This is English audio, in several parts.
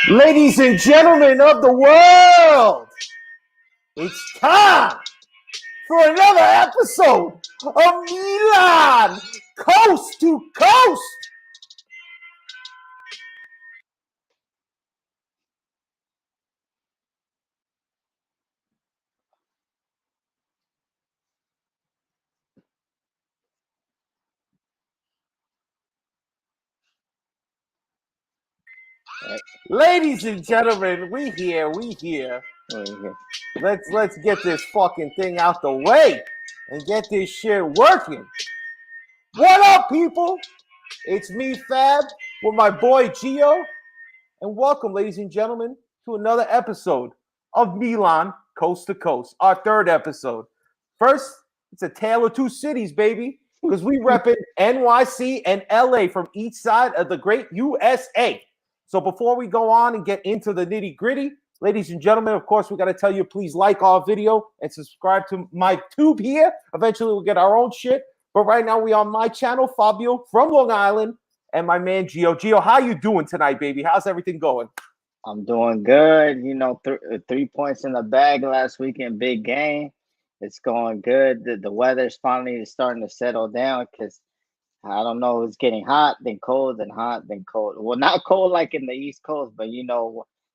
Ladies and gentlemen of the world, it's time for another episode of Milan Coast to Coast. Ladies and gentlemen, we here. Let's get this fucking thing out the way and get this shit working. What up, people? It's me, Fab, with my boy Gio, and welcome, ladies and gentlemen, to another episode of Milan Coast to Coast, our third episode. First, it's a tale of two cities, baby, because we repping NYC and LA from each side of the great USA. So before we go on and get into the nitty gritty, ladies and gentlemen, of course, we got to tell you, please like our video and subscribe to my tube here. Eventually, we'll get our own shit. But right now, we on my channel, Fabio from Long Island, and my man Gio. Gio, how you doing tonight, baby? How's everything going? I'm doing good. 3 points in the bag last weekend, big game. It's going good. The weather's finally starting to settle down because I don't know, it's getting hot, then cold, then hot, then cold. Well, not cold like in the East Coast, but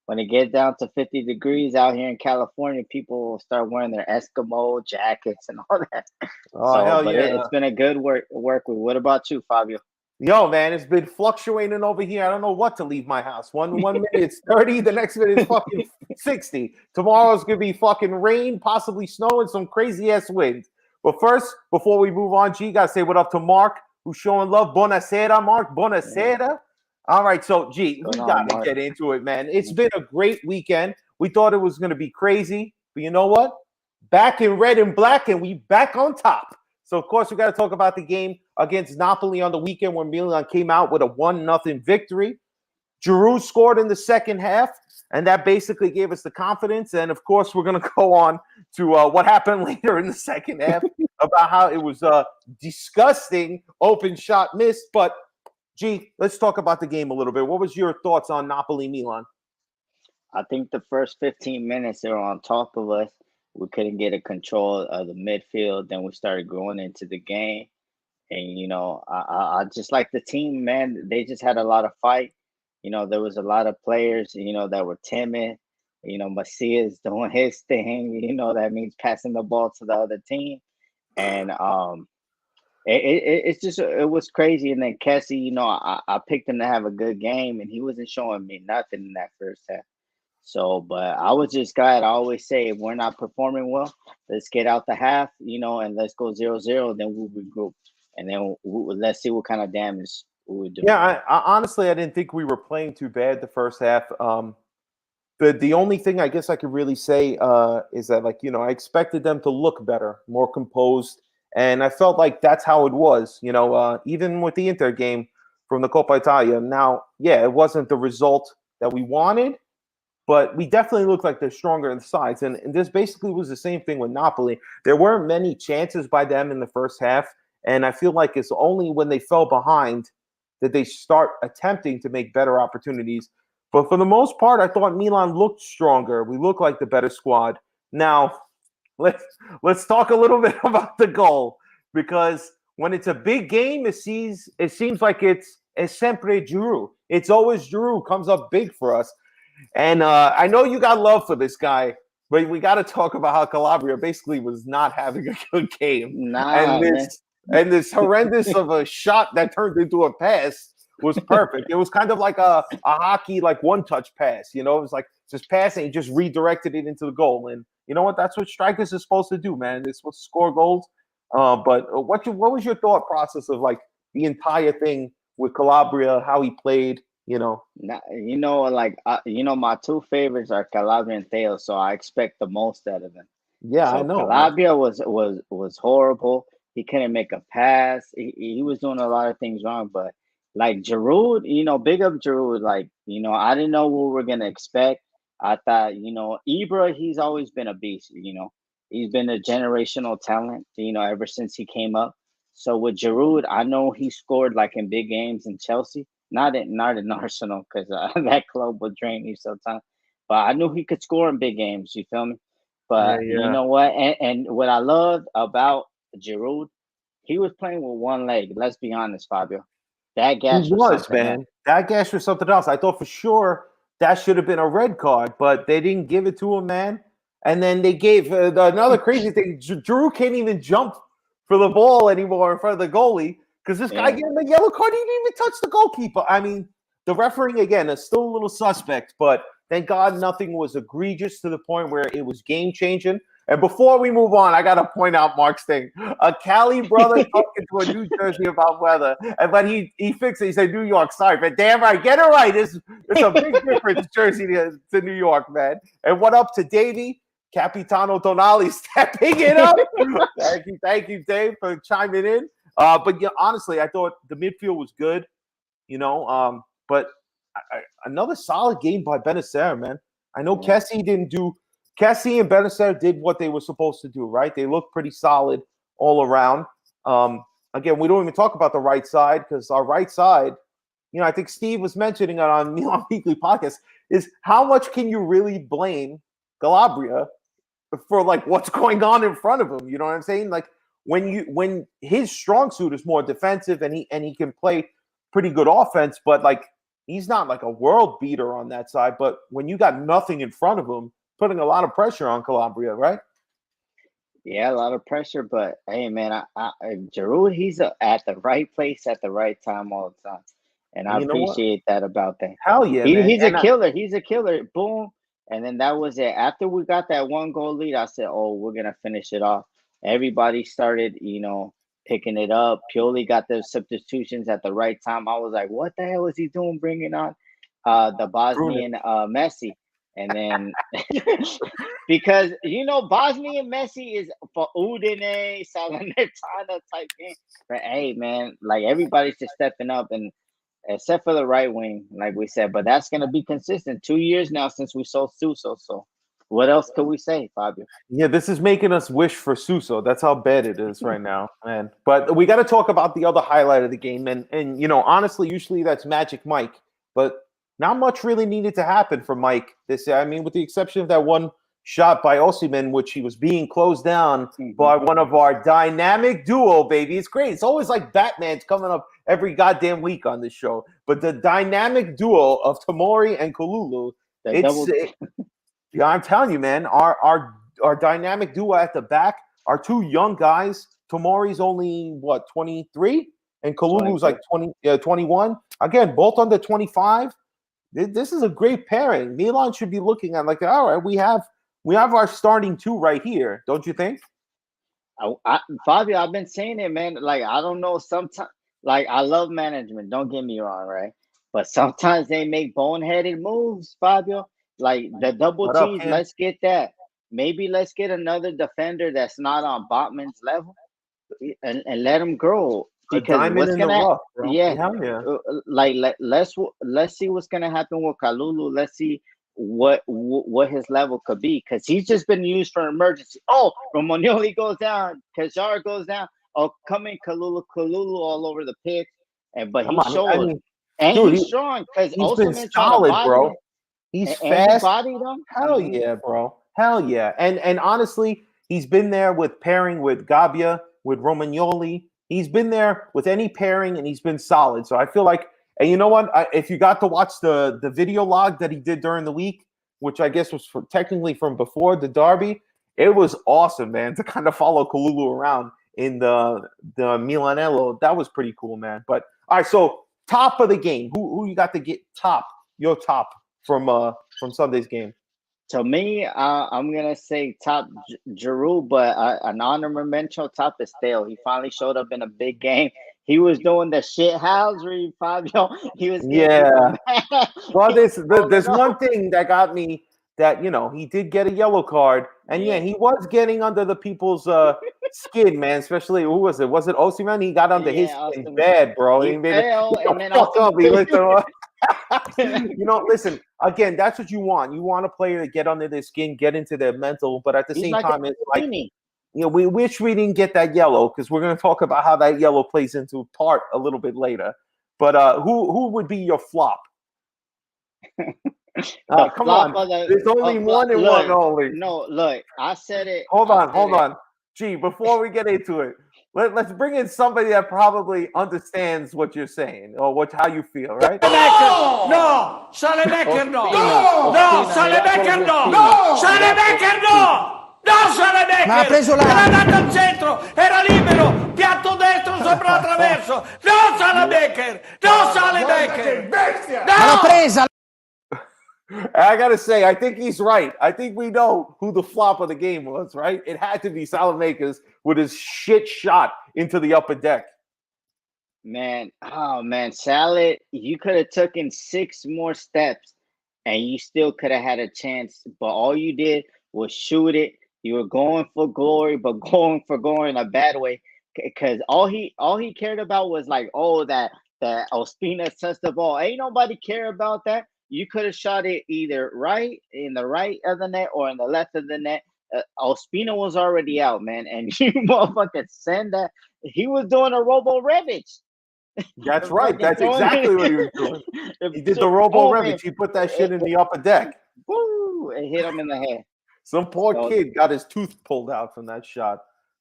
when it gets down to 50 degrees out here in California, people will start wearing their Eskimo jackets and all that. Oh, hell But yeah. it's been a good work week. What about you, Fabio? Yo, man, it's been fluctuating over here. I don't know what to leave my house. One minute it's 30, the next minute it's fucking 60. Tomorrow's gonna be fucking rain, possibly snow, and some crazy ass wind. But first, before we move on, G, gotta say what up to Mark, who's showing love. Buonasera, Mark. Buonasera. All right, so G, we gotta get into it, man. It's been a great weekend. We thought it was gonna be crazy, but you know what? Back in red and black, and we back on top. So, of course, we got to talk about the game against Napoli on the weekend when Milan came out with a 1-0 victory. Giroud scored in the second half, and that basically gave us the confidence. And, of course, we're going to go on to what happened later in the second half about how it was a disgusting open shot miss. But, G, let's talk about the game a little bit. What was your thoughts on Napoli-Milan? I think the first 15 minutes they were on top of us. We couldn't get a control of the midfield. Then we started growing into the game. And, I just like the team, man. They just had a lot of fight. There was a lot of players, that were timid. Macias doing his thing. That means passing the ball to the other team. And it was crazy. And then Kessie, I picked him to have a good game, and he wasn't showing me nothing in that first half. So, but I was just glad. I always say, if we're not performing well, let's get out the half, and let's go 0-0. Then we'll regroup, and then let's see what kind of damage we do. Yeah, honestly, I didn't think we were playing too bad the first half. The only thing I guess I could really say is that, like, I expected them to look better, more composed, and I felt like that's how it was. Even with the Inter game from the Coppa Italia. Now, yeah, it wasn't the result that we wanted, but we definitely looked like they're stronger in the sides. And this basically was the same thing with Napoli. There weren't many chances by them in the first half, and I feel like it's only when they fell behind that they start attempting to make better opportunities. But for the most part, I thought Milan looked stronger. We looked like the better squad. Now, let's talk a little bit about the goal, because when it's a big game, it seems like it's sempre Giroud. It's always Giroud comes up big for us. And I know you got love for this guy, but we got to talk about how Calabria basically was not having a good game. Nah, man. And this horrendous of a shot that turned into a pass was perfect. It was kind of like a hockey, like one-touch pass. It was like just passing, he just redirected it into the goal. And you know what? That's what strikers are supposed to do, man. They're supposed to score goals. But what was your thought process of like the entire thing with Calabria, how he played? My two favorites are Calabria and Theo, so I expect the most out of them. Yeah, I So know. Calabria was horrible. He couldn't make a pass. He was doing a lot of things wrong. But like Giroud, big up Giroud. Like, I didn't know what we were gonna expect. I thought, Ibra, he's always been a beast. He's been a generational talent. Ever since he came up. So with Giroud, I know he scored like in big games in Chelsea. not in Arsenal because that club would drain you sometimes. But I knew he could score in big games. You feel me? Yeah, But you yeah. know what? And what I loved about Giroud, he was playing with one leg. Let's be honest, Fabio. That He gash was was, something else. man. That gash was something else. I thought for sure that should have been a red card, but they didn't give it to him, man. And then they gave another crazy thing. Drew can't even jump for the ball anymore in front of the goalie because this guy Yeah. gave him a yellow card. He didn't even touch the goalkeeper. I mean, the refereeing again is still a little suspect, but thank God nothing was egregious to the point where it was game changing. And before we move on, I got to point out Mark's thing. A Cali brother talking to a New Jersey about weather. And when he fixed it, he said New York. Sorry, but damn right. Get it right. It's a big difference, Jersey to New York, man. And what up to Davey? Capitano Tonali stepping it up. Thank you, Dave, for chiming in. But yeah, honestly, I thought the midfield was good, but another solid game by Benacer, man. I know Yeah. Kessie and Benacer did what they were supposed to do, right? They looked pretty solid all around. Again, we don't even talk about the right side because our right side, I think Steve was mentioning it on Milan Weekly Podcast, is how much can you really blame Calabria for like what's going on in front of him? You know what I'm saying? Like when his strong suit is more defensive and he can play pretty good offense, but like he's not like a world beater on that side. But when you got nothing in front of him, putting a lot of pressure on Calabria, right? Yeah, a lot of pressure, but hey, man, Giroud, he's at the right place at the right time all the time, and I And you know what? appreciate that about that. Hell yeah, He man. he's a killer. He's a killer. Boom, and then that was it. After we got that one goal lead, I said, "Oh, we're gonna finish it off." Everybody started, picking it up. Pioli got the substitutions at the right time. I was like, "What the hell is he doing, bringing on the Bosnian Messi?" And then because Bosnia Messi is for Udine, Salernitana type game. But hey, man, like everybody's just stepping up, and except for the right wing, like we said. But that's gonna be consistent. 2 years now since we sold Suso. So what else could we say, Fabio? Yeah, this is making us wish for Suso. That's how bad it is right now, man. But we got to talk about the other highlight of the game, and honestly, usually that's Magic Mike, but not much really needed to happen for Mike this year. I mean, with the exception of that one shot by Osimhen, which he was being closed down by one of our dynamic duo, baby. It's great. It's always like Batman's coming up every goddamn week on this show, but the dynamic duo of Tomori and Kalulu, yeah, I'm telling you, man, our dynamic duo at the back, our two young guys. Tomori's only what 23, and Kalulu's like 21. Again, both under 25. This is a great pairing. Milan should be looking at like, all right, we have our starting two right here, don't you think? Fabio, I've been saying it, man. Like I don't know, sometimes like I love management. Don't get me wrong, right? But sometimes they make boneheaded moves, Fabio. Like the double What up, teams, Cam? let's get that. Maybe let's get another defender that's not on Botman's level, and let him grow. A Because diamond what's in the gonna, rough, bro. yeah, Yeah. like let's see what's gonna happen with Kalulu. Let's see what his level could be, because he's just been used for emergency. Oh, Romagnoli goes down, Kajar goes down. Oh, coming Kalulu all over the pitch, but Come he on. I showed, mean, and dude, he's strong because he's been Osimhen tried to solid, body bro. him, He's and he fast. bodied him. Hell yeah, bro. Hell yeah. And honestly, he's been there with pairing with Gabbia, with Romagnoli. He's been there with any pairing, and he's been solid. So I feel like, and you know what? If you got to watch the video log that he did during the week, which I guess was technically from before the derby, it was awesome, man, to kind of follow Kalulu around in the Milanello. That was pretty cool, man. But all right, so top of the game. Who you got to get top? Your top from Sunday's game. To me, I'm gonna say top Giroud, but an honorable mention top is Stale. He finally showed up in a big game. He was doing the shit housery, Fabio. He was getting people mad. Well, there's Rolling one up. thing that got me, that he did get a yellow card, and yeah, he was getting under the people's skin, man. Especially, who was it? Was it Osimhen? He got under his Yeah, skin Austin. bad, bro. He He made it. fell, and then Fuck Austin. up. He listen. Listen. Again, that's what you want. You want a player to get under their skin, get into their mental, but at the He's same like time, it's like, Fellini. we wish we didn't get that yellow, because we're going to talk about how that yellow plays into part a little bit later. But who would be your flop? Come on. There's only one and one only. No, look, I said it. Hold on. Gee, before we get into it, let's bring in somebody that probably understands what you're saying or how you feel, right? No! Saelemaeker no! No! Saelemaeker no! No! Saelemaeker no! No, Saelemaeker! Ma ha preso la... Era andato al centro, era libero, piatto destro sopra l'attraverso. No, Saelemaeker! No, Saelemaeker! Ma l'ha presa! I gotta say, I think he's right. I think we know who the flop of the game was, right? It had to be Saelemaeker with his shit shot into the upper deck. Man, Salad, you could have taken 6 more steps and you still could have had a chance, but all you did was shoot it. You were going for glory, but going for glory in a bad way. Because all he cared about was like, oh, that Ospina touched the ball. Ain't nobody care about that. You could have shot it either in the right of the net or in the left of the net. Ospina was already out, man, and you motherfucker send that. He was doing a Robo Rebic. That's right. That's exactly what he was doing. He did the Robo Rebic. He put that shit in the upper deck. Woo! It hit him in the head. Some poor kid got his tooth pulled out from that shot.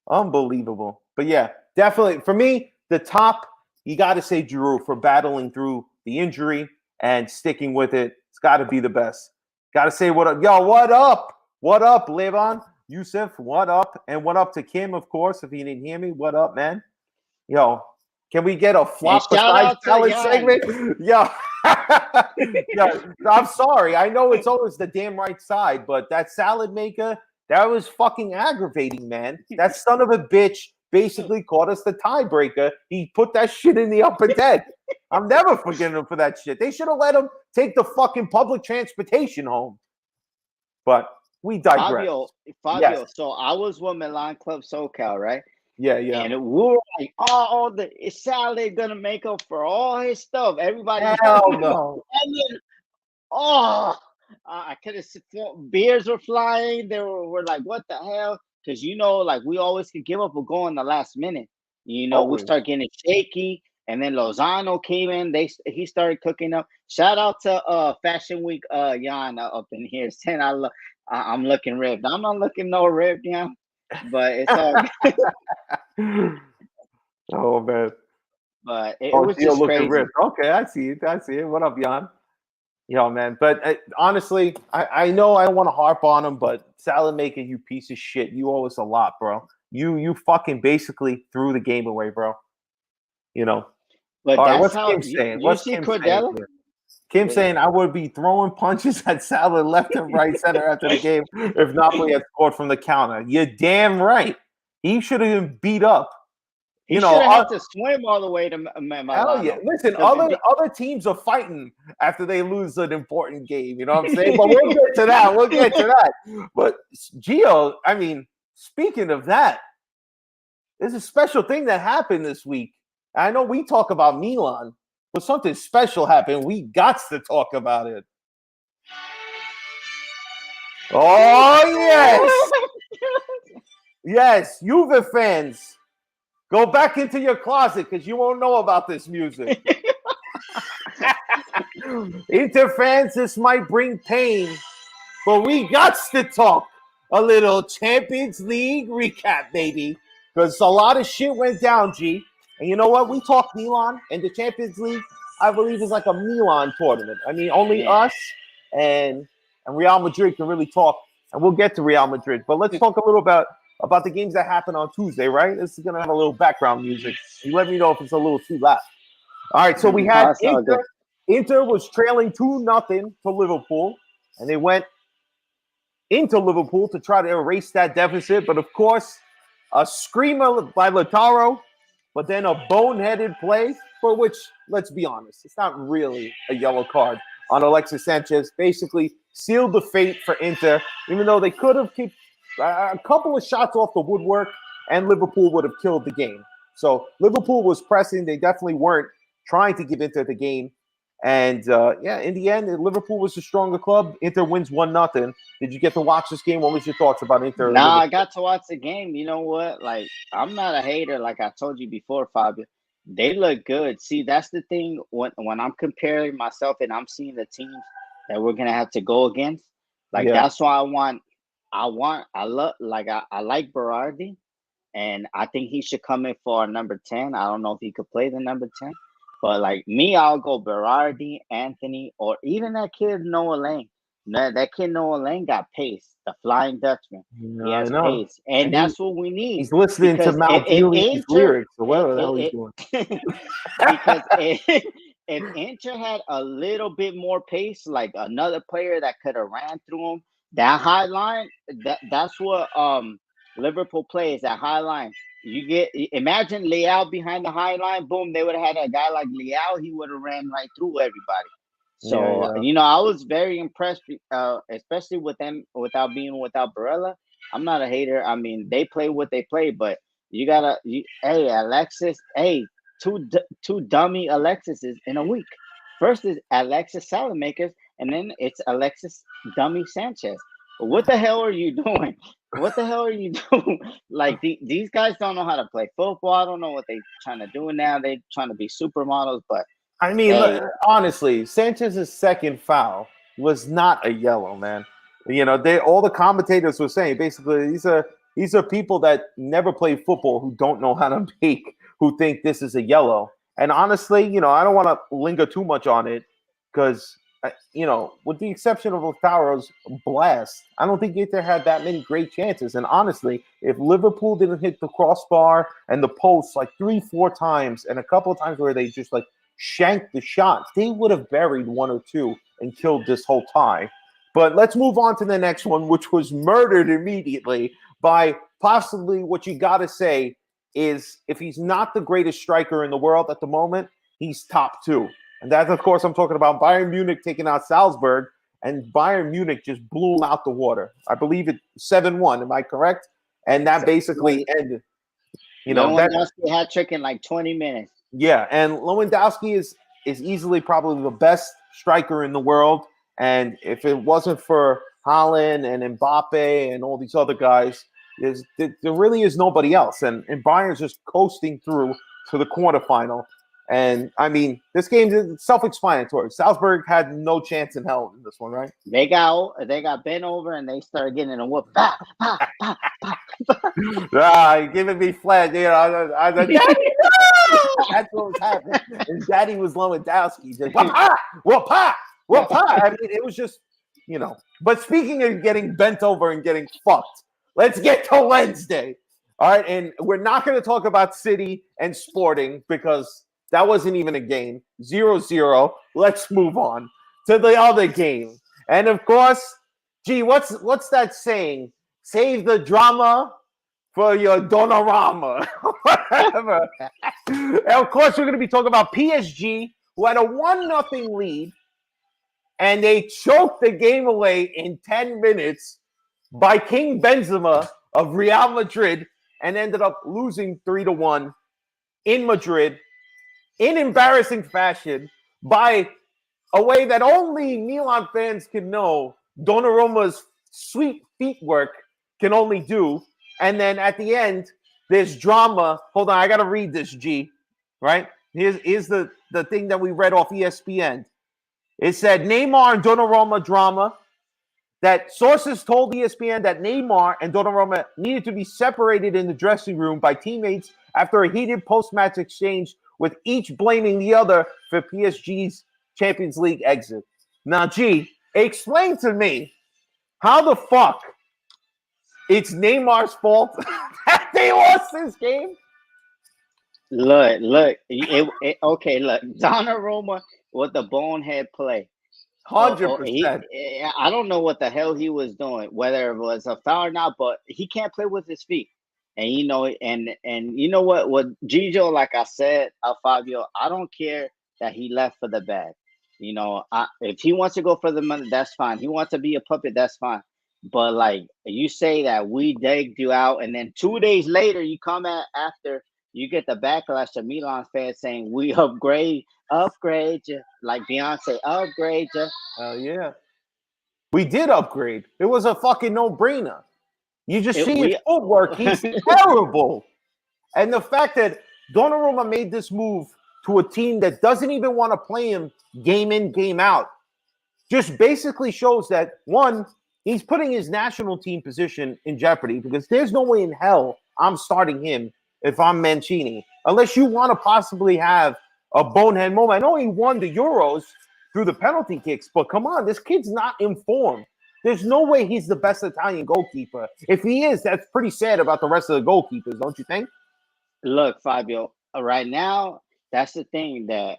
Unbelievable. But yeah, definitely for me, the top, you got to say Giroud for battling through the injury and sticking with it. It's got to be the best. Got to say what up. Yo, what up? What up, Levan? Yusuf, what up? And what up to Kim, of course, if he didn't hear me. What up, man? Yo, can we get a flop besides Salad segment? Yo. Yeah, I'm sorry. I know it's always the damn right side, but that Salad maker, that was fucking aggravating, man. That son of a bitch basically caught us the tiebreaker. He put that shit in the upper deck. I'm never forgiving him for that shit. They should have let him take the fucking public transportation home. But we digress. Fabio, yes. So I was with Milan Club SoCal, right? Yeah. And we were like, is Salad gonna make up for all his stuff? Everybody, hell no. And then, I could have beers were flying. They were like, what the hell? Because like we always could give up a goal in the last minute. We start getting shaky, and then Lozano came in. He started cooking up. Shout out to Fashion Week, Jan up in here saying I'm looking ripped. I'm not looking no ripped, Jan. But it's all good. Oh man. But it was just crazy. Ripped. Okay, I see it. What up, Jan? Yo, man. But honestly, I know I don't want to harp on him, but Salad maker, you piece of shit. You owe us a lot, bro. You fucking basically threw the game away, bro. But all that's what's how Kim saying? What's Kim saying? Kim saying I would be throwing punches at Salad left and right center after the game if Napoli had scored from the counter. You're damn right. He should have been beat up. He should have had to swim all the way to Milan. Hell yeah. Listen, other teams are fighting after they lose an important game. You know what I'm saying? But we'll get to that. But Gio, I mean, speaking of that, there's a special thing that happened this week. I know we talk about Milan, but something special happened. We got to talk about it. Oh, yes. Yes, Juve fans, go back into your closet because you won't know about this music. Inter fans, this might bring pain, but we got to talk a little Champions League recap, baby, because a lot of shit went down, G. And you know what? We talk Milan, and the Champions League, I believe, is like a Milan tournament. I mean, only us and Real Madrid can really talk, and we'll get to Real Madrid. But let's talk a little about the games that happened on Tuesday, right? This is going to have a little background music. You let me know if it's a little too loud. All right, so we had Inter. Inter was trailing 2-0 to Liverpool, and they went into Liverpool to try to erase that deficit. But, of course, a screamer by Lautaro, but then a boneheaded play for which, let's be honest, it's not really a yellow card on Alexis Sanchez. Basically sealed the fate for Inter, even though they could have kicked a couple of shots off the woodwork and Liverpool would have killed the game. So Liverpool was pressing. They definitely weren't trying to give Inter the game. And, in the end, Liverpool was the stronger club. Inter wins 1-0. Did you get to watch this game? What was your thoughts about Inter? Nah, I got to watch the game. You know what? Like, I'm not a hater, like I told you before, Fabio. They look good. See, that's the thing. When I'm comparing myself and I'm seeing the teams that we're gonna have to go against, like Yeah. that's why I love I like Berardi, and I think he should come in for a number 10. I don't know if he could play the number 10, but like me, I'll go Berardi, Anthony, or even that kid Noah Lang. That kid Noah Lang got pace, the Flying Dutchman. He I has know. pace, and And he, that's what we need he's listening to because if Maldini's Inter, lyrics or whatever the hell he's doing. because if Inter had a little bit more pace, like another player that could have ran through him, that high line, that's what Liverpool plays, that high line. Imagine Leao behind the high line, boom, they would have had a guy like Leao, he would have ran right through everybody. Yeah, So, yeah. I was very impressed, especially with them without Barella. I'm not a hater. I mean, they play what they play, but hey, Alexis, hey, two dummy Alexises in a week. First is Alexis Salamakers, and then it's Alexis dummy Sanchez. What the hell are you doing? What the hell are you doing? Like these guys don't know how to play football. I don't know what they're trying to do now. They're trying to be supermodels, but I mean, hey, honestly, Sanchez's second foul was not a yellow, man. All the commentators were saying basically these are people that never played football who don't know how to make who think this is a yellow. And honestly, I don't want to linger too much on it because with the exception of Lautaro's blast, I don't think Inter had that many great chances. And honestly, if Liverpool didn't hit the crossbar and the post like 3-4 times, and a couple of times where they just like shanked the shots, they would have buried one or two and killed this whole tie. But let's move on to the next one, which was murdered immediately by possibly what you got to say is if he's not the greatest striker in the world at the moment, he's top two. And that, of course, I'm talking about Bayern Munich taking out Salzburg, and Bayern Munich just blew them out the water. I believe it 7-1. Am I correct? And that basically ended. Lewandowski hat trick in like 20 minutes. Yeah, and Lewandowski is easily probably the best striker in the world. And if it wasn't for Haaland and Mbappe and all these other guys, there really is nobody else. And Bayern's just coasting through to the quarterfinal. And I mean, this game is self-explanatory. Salzburg had no chance in hell in this one, right? They got bent over and they started getting in a whoop. Bah, bah, bah, bah. You're giving me flat. I was like, Daddy, no! That's what was happening. And Daddy was Lewandowski. Just, whoop-ha! Whoop-ha! Whoop-ha! I mean, it was just, But speaking of getting bent over and getting fucked, let's get to Wednesday. All right, and we're not going to talk about City and Sporting because that wasn't even a game. 0-0. Let's move on to the other game. And of course, what's that saying? Save the drama for your Donnarumma. Whatever. And of course, we're going to be talking about PSG, who had a 1-0 lead, and they choked the game away in 10 minutes by King Benzema of Real Madrid and ended up losing 3-1 in Madrid in embarrassing fashion by a way that only Milan fans can know Donnarumma's sweet feet work can only do. And then at the end, there's drama. Hold on, I got to read this, G. Right? Here's the thing that we read off ESPN. It said Neymar and Donnarumma drama. That sources told ESPN that Neymar and Donnarumma needed to be separated in the dressing room by teammates after a heated post-match exchange, with each blaming the other for PSG's Champions League exit. Now, G, explain to me how the fuck it's Neymar's fault that they lost this game? Look. Okay, look. Donnarumma with the bonehead play. 100%. I don't know what the hell he was doing, whether it was a foul or not, but he can't play with his feet. And and you know what Gigio, like I said, Fabio, I don't care that he left for the bag. If he wants to go for the money, that's fine. He wants to be a puppet, that's fine. But like you say that we digged you out, and then 2 days later you come after you get the backlash of Milan fans saying we upgrade you, like Beyonce, upgrade you. Yeah. We did upgrade. It was a fucking no-brainer. You just see his footwork. He's terrible. And the fact that Donnarumma made this move to a team that doesn't even want to play him game in, game out. Just basically shows that, one, he's putting his national team position in jeopardy because there's no way in hell I'm starting him if I'm Mancini, unless you want to possibly have a bonehead moment. I know he won the Euros through the penalty kicks, but come on, this kid's not informed. There's no way he's the best Italian goalkeeper. If he is, that's pretty sad about the rest of the goalkeepers, don't you think? Look, Fabio, right now, that's the thing that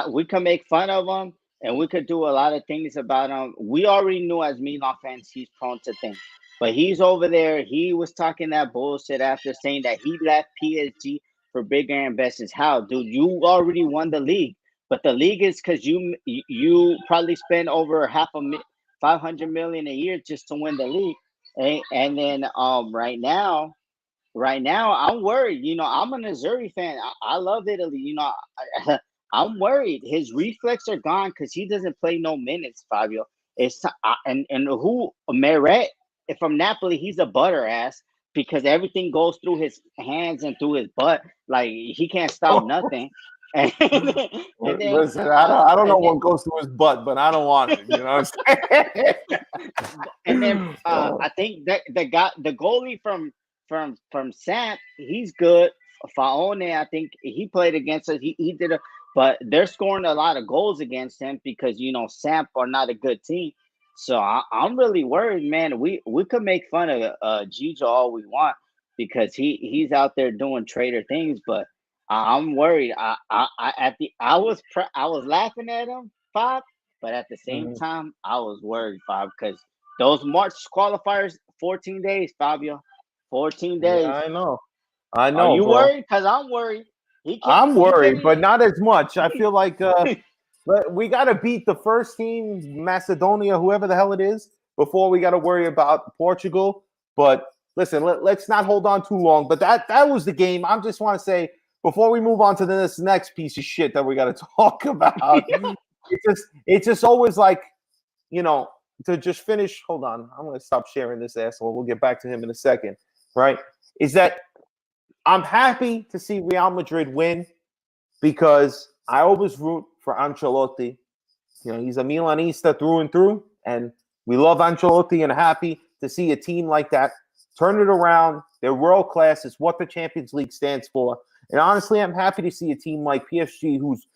we can make fun of him and we could do a lot of things about him. We already knew as Milan fans he's prone to things. But he's over there. He was talking that bullshit after saying that he left PSG for bigger ambitions. How, dude? You already won the league. But the league is because you probably spend over 500 million a year just to win the league. And then right now, I'm worried. I'm a Missouri fan. I love Italy. I'm worried. His reflex are gone because he doesn't play no minutes, Fabio. And who Meret from Napoli? He's a butter ass because everything goes through his hands and through his butt. Like he can't stop nothing. And then, listen, I don't know what goes through his butt, but I don't want it. You know what I'm saying? And then I think that the goalie from Samp, he's good. Faone, I think he played against us. He did but they're scoring a lot of goals against him because Samp are not a good team. So I'm really worried, man. We could make fun of Gigi all we want because he's out there doing traitor things, but I'm worried. I was laughing at him, Bob, but at the same time I was worried, Bob, because those March qualifiers, 14 days, Fabio. 14 days. Yeah, I know. Are you bro. worried? Because I'm worried. I'm worried, but not as much. I feel like we got to beat the first team, Macedonia, whoever the hell it is, before we got to worry about Portugal. But listen, let's not hold on too long. But that was the game. I just want to say, before we move on to this next piece of shit that we got to talk about, it's just always like, to just finish. Hold on. I'm going to stop sharing this asshole. We'll get back to him in a second. Right? Is that I'm happy to see Real Madrid win because I always root for Ancelotti. He's a Milanista through and through, and we love Ancelotti and happy to see a team like that turn it around. They're world class. It's what the Champions League stands for. And honestly, I'm happy to see a team like PSG who's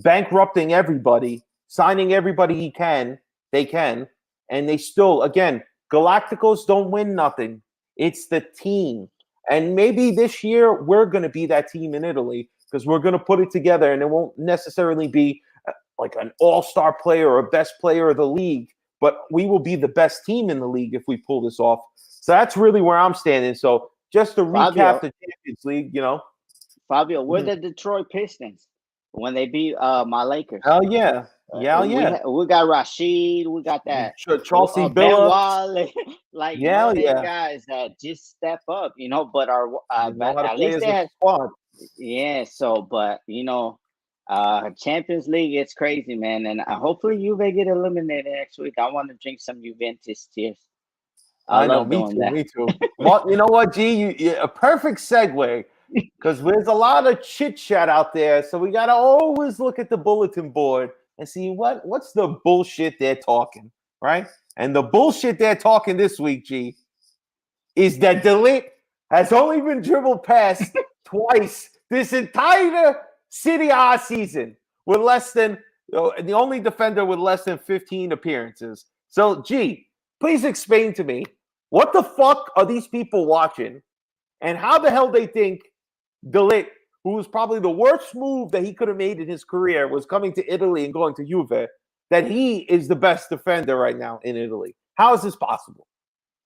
bankrupting everybody, signing everybody they can, and they still, again, Galacticos don't win nothing. It's the team. And maybe this year we're going to be that team in Italy because we're going to put it together and it won't necessarily be like an all-star player or best player of the league, but we will be the best team in the league if we pull this off. So that's really where I'm standing. So just to recap the Champions League, Fabio, we're the Detroit Pistons when they beat my Lakers. Hell yeah. We got Rashid. We got that Chelsea Billups. Like guys that just step up, But at least they have squad. Yeah. So, but Champions League, it's crazy, man. And hopefully Juve get eliminated next week. I want to drink some Juventus tears. I know, me too. Well, you know what, G? A perfect segue. Because there's a lot of chit chat out there, so we gotta always look at the bulletin board and see what's the bullshit they're talking, right? And the bullshit they're talking this week, G, is that De Ligt has only been dribbled past twice this entire Serie A season with the only defender with less than 15 appearances. So, G, please explain to me what the fuck are these people watching, and how the hell they think De Ligt, who was probably the worst move that he could have made in his career, was coming to Italy and going to Juve, that he is the best defender right now in Italy. How is this possible?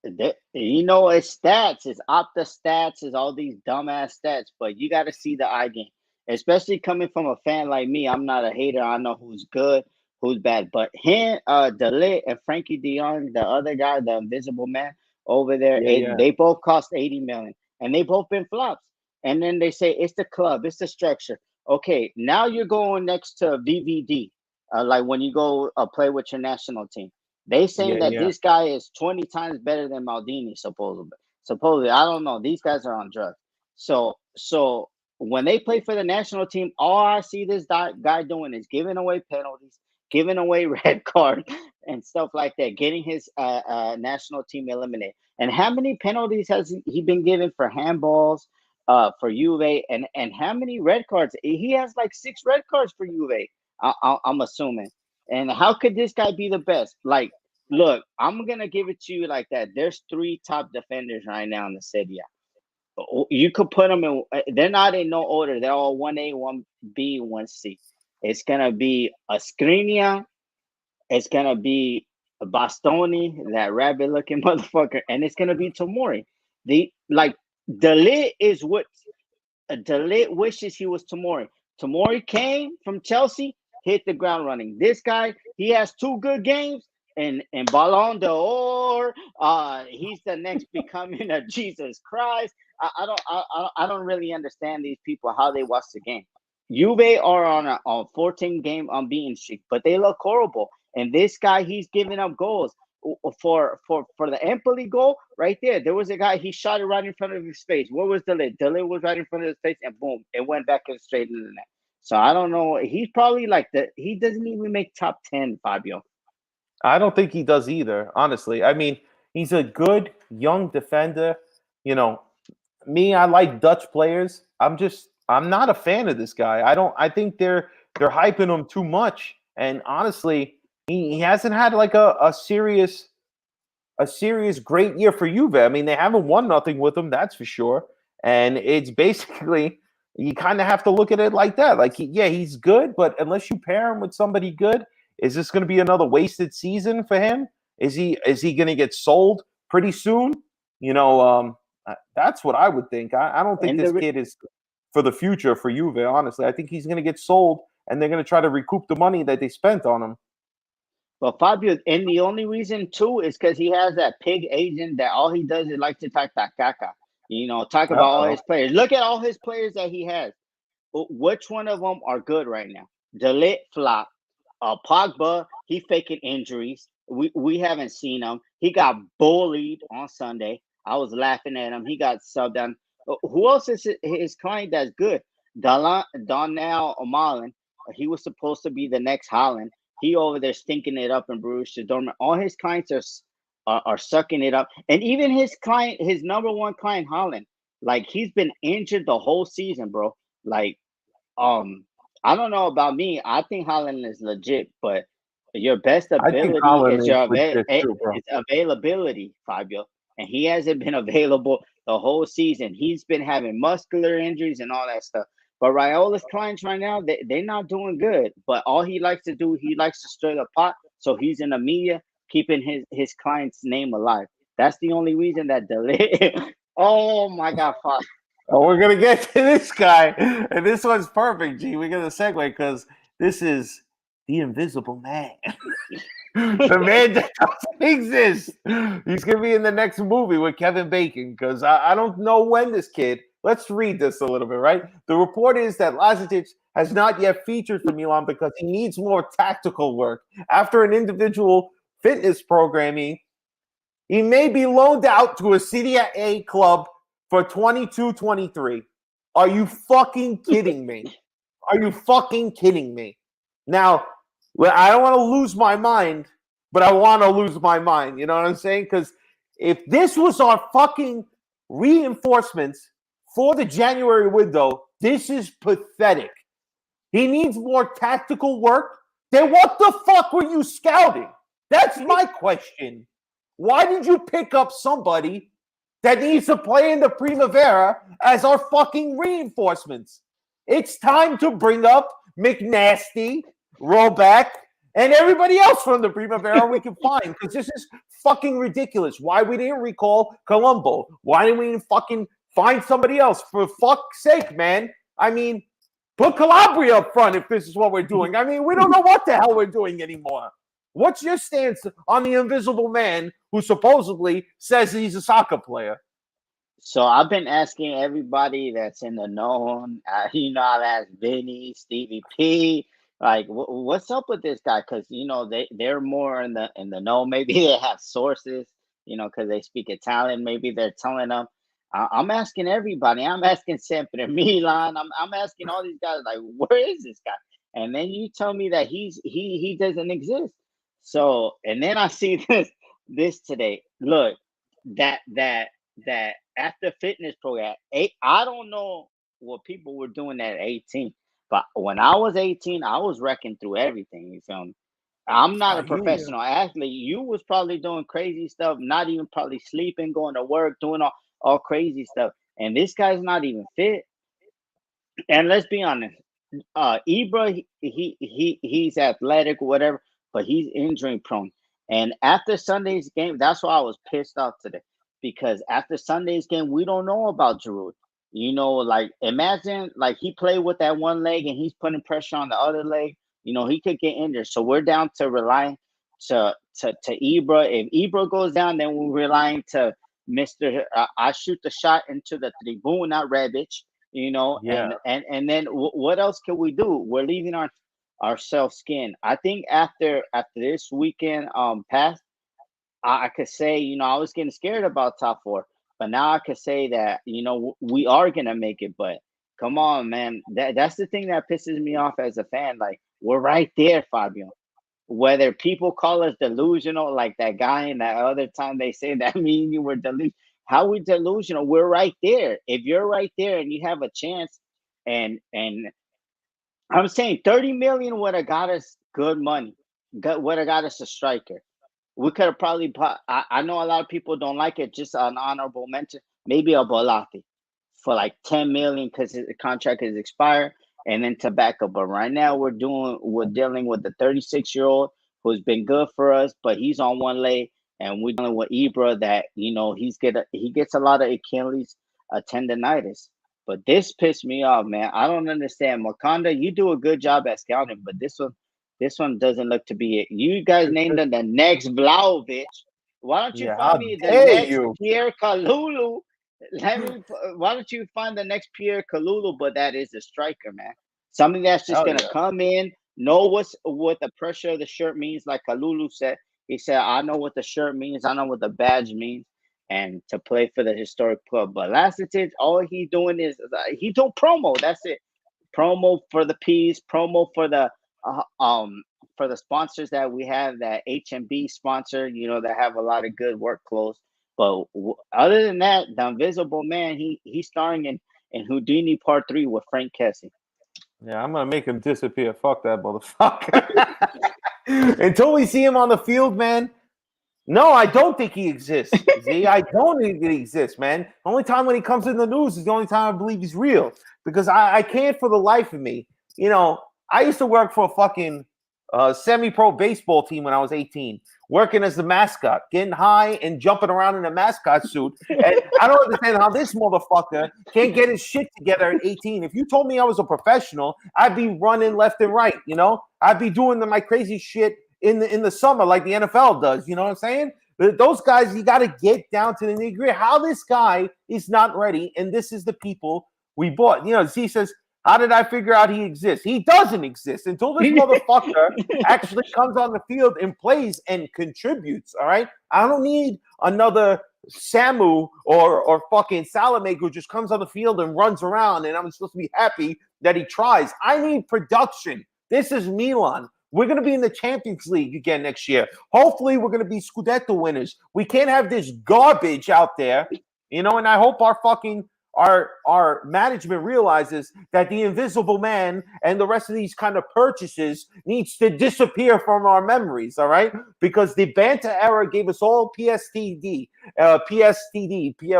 It's stats, it's Opta stats, it's all these dumbass stats, but you got to see the eye game, especially coming from a fan like me. I'm not a hater. I know who's good, who's bad, but him, De Ligt, and Frankie De Jong, the other guy, the invisible man over there, they both cost 80 million, and they both been flops. And then they say it's the club, it's the structure. Okay, now you're going next to VVD, like when you go play with your national team. They saying that this guy is 20 times better than Maldini, supposedly. I don't know. These guys are on drugs. So when they play for the national team, all I see this guy doing is giving away penalties, giving away red cards, and stuff like that, getting his national team eliminated. And how many penalties has he been given for handballs, for Juve, and how many red cards? He has like 6 red cards for Juve. I'm assuming. And how could this guy be the best? Like, look, I'm gonna give it to you like that. There's 3 top defenders right now in the city. You could put them in. They're not in no order. They're all 1A, 1B, 1C. It's gonna be a Skriniar. It's gonna be a Bastoni, that rabbit-looking motherfucker, and it's gonna be Tomori. The like Delit is what Delit wishes he was Tomori. Tomori came from Chelsea, hit the ground running. This guy, he has 2 good games, and Ballon d'Or. He's the next becoming a Jesus Christ. I don't really understand these people how they watch the game. Juve are on a 14 game unbeaten streak, but they look horrible. And this guy, he's giving up goals. For the Empoli goal right there, there was a guy, he shot it right in front of his face. What was Delit? Delit was right in front of his face, and boom, it went back and straight into the net. So I don't know. He's probably like he doesn't even make top 10, Fabio. I don't think he does either, honestly. I mean, he's a good young defender. You know, me, I like Dutch players. I'm not a fan of this guy. I think they're hyping him too much. And honestly, he hasn't had like a serious great year for Juve. I mean, they haven't won nothing with him, that's for sure. And it's basically, you kind of have to look at it like that. Like, he's good, but unless you pair him with somebody good, is this going to be another wasted season for him? Is he going to get sold pretty soon? You know, that's what I would think. I don't think this kid is for the future for Juve, honestly. I think he's going to get sold, and they're going to try to recoup the money that they spent on him. But Fabio, and the only reason too is because he has that pig agent that all he does is like to talk caca. You know, talk about all his players. Look at all his players that he has. Which one of them are good right now? Delit flop. Pogba, he faking injuries. We haven't seen him. He got bullied on Sunday. I was laughing at him. He got subbed down. Who else is his client that's good? Donnell O'Malley. He was supposed to be the next Holland. He over there stinking it up in Borussia Dortmund. All his clients are sucking it up. And even his client, his number one client, Holland, like he's been injured the whole season, bro. Like, I don't know about me. I think Holland is legit, but your best ability is your availability, Fabio. And he hasn't been available the whole season. He's been having muscular injuries and all that stuff. But Raiola's clients right now, they're not doing good. But all he likes to do, he likes to stir the pot. So he's in the media, keeping his client's name alive. That's the only reason that delay. Oh, my God, fuck. Oh, we're going to get to this guy. And this one's perfect, G. We're going to segue because this is the Invisible Man. The man that doesn't exist. He's going to be in the next movie with Kevin Bacon because I don't know when this kid. Let's read this a little bit, right? The report is that Lazetic has not yet featured for Milan because he needs more tactical work. After an individual fitness programming, he may be loaned out to a Serie A club for 22-23. Are you fucking kidding me? Are you fucking kidding me? Now, I don't want to lose my mind, but I want to lose my mind. You know what I'm saying? Because if this was our fucking reinforcements for the January window, this is pathetic. He needs more tactical work. Then what the fuck were you scouting? That's my question. Why did you pick up somebody that needs to play in the Primavera as our fucking reinforcements? It's time to bring up McNasty, Roback, and everybody else from the Primavera we can find, because this is fucking ridiculous. Why we didn't recall Colombo? Why didn't we fucking find somebody else? For fuck's sake, man. I mean, put Calabria up front if this is what we're doing. I mean, we don't know what the hell we're doing anymore. What's your stance on the Invisible Man who supposedly says he's a soccer player? So I've been asking everybody that's in the know. You know, I've asked Vinny, Stevie P, like, what's up with this guy? Because you know they're more in the know. Maybe they have sources, you know, because they speak Italian. Maybe they're telling them. I'm asking everybody. I'm asking Sempre Milan. I'm asking all these guys, like, where is this guy? And then you tell me that he doesn't exist. So, and then I see this today. Look, that after fitness program, I don't know what people were doing at 18, but when I was 18, I was wrecking through everything. You feel me? I'm not I a hear you. professional athlete. You was probably doing crazy stuff, not even probably sleeping, going to work, doing all crazy stuff. And this guy's not even fit. And let's be honest, Ibra, he's athletic, whatever, but he's injury prone. And after Sunday's game, that's why I was pissed off today. Because after Sunday's game, we don't know about Giroud. You know, like imagine like he played with that one leg and he's putting pressure on the other leg. You know, he could get injured. So we're down to relying to Ibra. If Ibra goes down, then we're relying to Mr. I shoot the shot into the tribune, not Rebic, you know, Yeah. and then what else can we do? We're leaving ourselves skin. I think after this weekend passed, I could say, you know, I was getting scared about top four, but now I could say that, you know, we are gonna make it. But come on, man, that's the thing that pisses me off as a fan. Like we're right there, Fabio. Whether people call us delusional, like that guy, and that other time they say that mean you were delusional. How we delusional? We're right there. If you're right there and you have a chance, and I'm saying 30 million would have got us good money. Would have got us a striker. We could have probably bought. I know a lot of people don't like it. Just an honorable mention, maybe a Bolatti for like 10 million because his contract is expired, and then tobacco. But right now we're dealing with the 36-year-old who's been good for us, but he's on one leg, and we're dealing with Ibra that you know he gets a lot of Achilles tendonitis. But this pissed me off, man. I don't understand. Makanda, you do a good job at scouting, but this one doesn't look to be it. You guys named him the next Vlahovic. Why don't you Yeah. find How me the dare next you? Pierre Kalulu? Why don't you find the next Pierre Kalulu? But that is a striker, man. Something that's just Hell gonna yeah. come in, know what the pressure of the shirt means. Like Kalulu said, he said, "I know what the shirt means. I know what the badge means." And to play for the historic club, but Lacetic, all he's doing is he do promo. That's it. Promo for the P's, promo uh, um for the sponsors that we have, that H&B sponsor, you know, that have a lot of good work clothes. But other than that, the Invisible Man, he's starring in Houdini Part 3 with Frank Kessie. Yeah, I'm gonna make him disappear. Fuck that motherfucker. Until we see him on the field, man. No, I don't think he exists. Z, I don't think he exists, man. The only time when he comes in the news is the only time I believe he's real. Because I can't for the life of me. You know, I used to work for a fucking semi-pro baseball team when I was 18, working as the mascot, getting high and jumping around in a mascot suit. And I don't understand how this motherfucker can't get his shit together at 18. If you told me I was a professional, I'd be running left and right, you know? I'd be doing my crazy shit in the summer like the NFL does. You know what I'm saying? Those guys, you got to get down to the nitty gritty. How this guy is not ready, and this is the people we bought. You know, Z says, how did I figure out he exists? He doesn't exist until this motherfucker actually comes on the field and plays and contributes. All right, I don't need another Samu or fucking Salame who just comes on the field and runs around, and I'm supposed to be happy that he tries. I need production. This is Milan. We're going to be in the Champions League again next year. Hopefully, we're going to be Scudetto winners. We can't have this garbage out there, you know. And I hope our management realizes that the Invisible Man and the rest of these kind of purchases needs to disappear from our memories. All right, because the banter era gave us all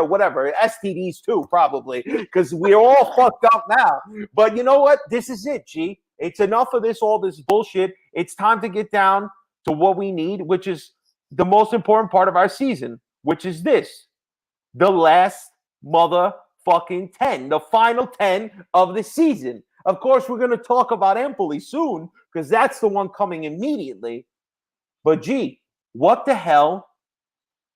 whatever, STDs too, probably, because we're all fucked up now. But you know what? This is it, G. It's enough of all this bullshit. It's time to get down to what we need, which is the most important part of our season, which is this: the last motherfucking 10, the final 10 of the season. Of course, we're going to talk about Empoli soon because that's the one coming immediately. But gee, what the hell?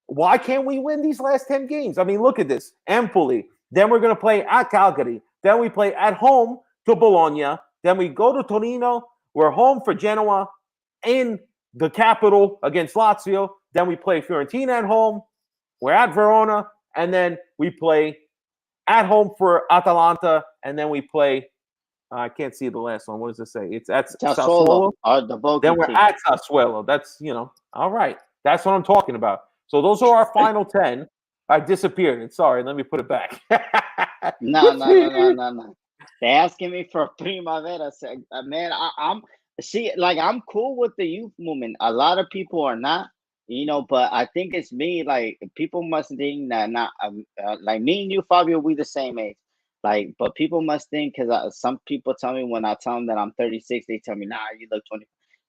Why can't we win these last 10 games? I mean, look at this. Empoli. Then we're going to play at Calgary. Then we play at home to Bologna. Then we go to Torino. We're home for Genoa in the capital against Lazio. Then we play Fiorentina at home. We're at Verona. And then we play at home for Atalanta, and then we play. I can't see the last one. What does it say? It's at Sassuolo Sassuolo. or the bogey Then we're team. at Sassuolo. That's all right. That's what I'm talking about. So those are our final 10. I disappeared. Sorry, let me put it back. No. They asking me for Primavera. Man, I'm cool with the youth movement. A lot of people are not, but I think it's me. Like people must think that not like me and you, Fabio, we the same age. Like, but people must think because some people tell me when I tell them that I'm 36, they tell me, nah, you look 20.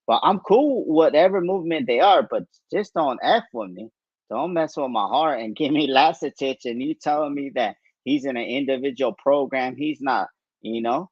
But I'm cool whatever movement they are, but just don't F with me. Don't mess with my heart and give me Lacetic and you telling me that he's in an individual program. He's not, you know.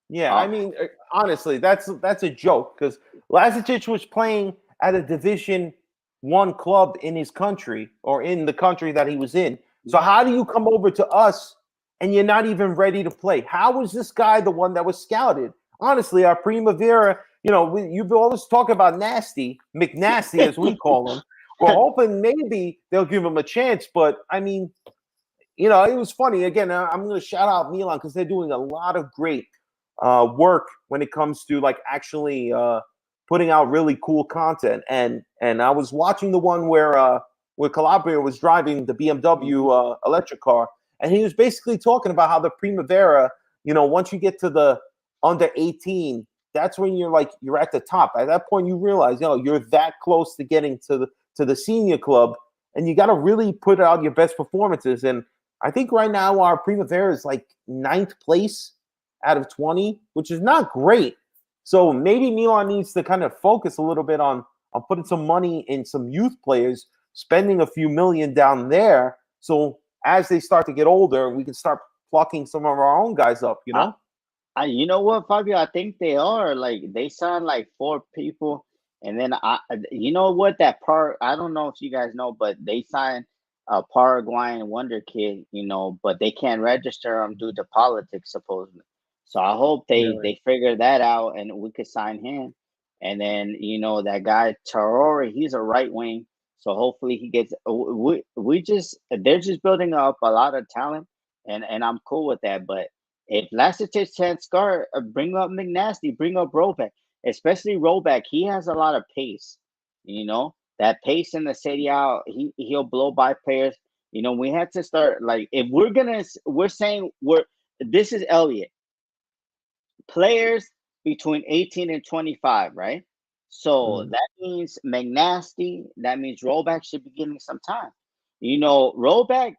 Yeah, I mean, honestly, that's a joke because Lazic was playing at a Division 1 club in his country or in the country that he was in. So how do you come over to us and you're not even ready to play? How was this guy the one that was scouted? Honestly, our Primavera, you've always talk about Nasty, McNasty as we call him. We're hoping maybe they'll give him a chance, but I mean, it was funny. Again, I'm going to shout out Milan because they're doing a lot of great work when it comes to like actually putting out really cool content. And I was watching the one where Calabria was driving the BMW electric car, and he was basically talking about how the Primavera, once you get to the under 18, that's when you're at the top. At that point, you realize you're that close to getting to the senior club, and you got to really put out your best performances. And I think right now our Primavera is like 9th place out of 20, which is not great. So maybe Milan needs to kind of focus a little bit on putting some money in some youth players, spending a few million down there. So as they start to get older, we can start plucking some of our own guys up, You know what, Fabio? I think they are. Like they signed like 4 people, and then you know what? I don't know if you guys know, but they signed a Paraguayan wonder kid. But they can't register him due to politics, supposedly. So I hope they figure that out, and we could sign him. And then that guy Tarori, he's a right wing, so hopefully he gets. They're just building up a lot of talent, and I'm cool with that, but. If Lacetic can't score, bring up McNasty, bring up Roback, especially Roback. He has a lot of pace. That pace in the Serie A, he'll blow by players. We had to start like if we're saying this is Elliot. Players between 18 and 25, right? So that means McNasty, that means Roback should be getting some time. Roback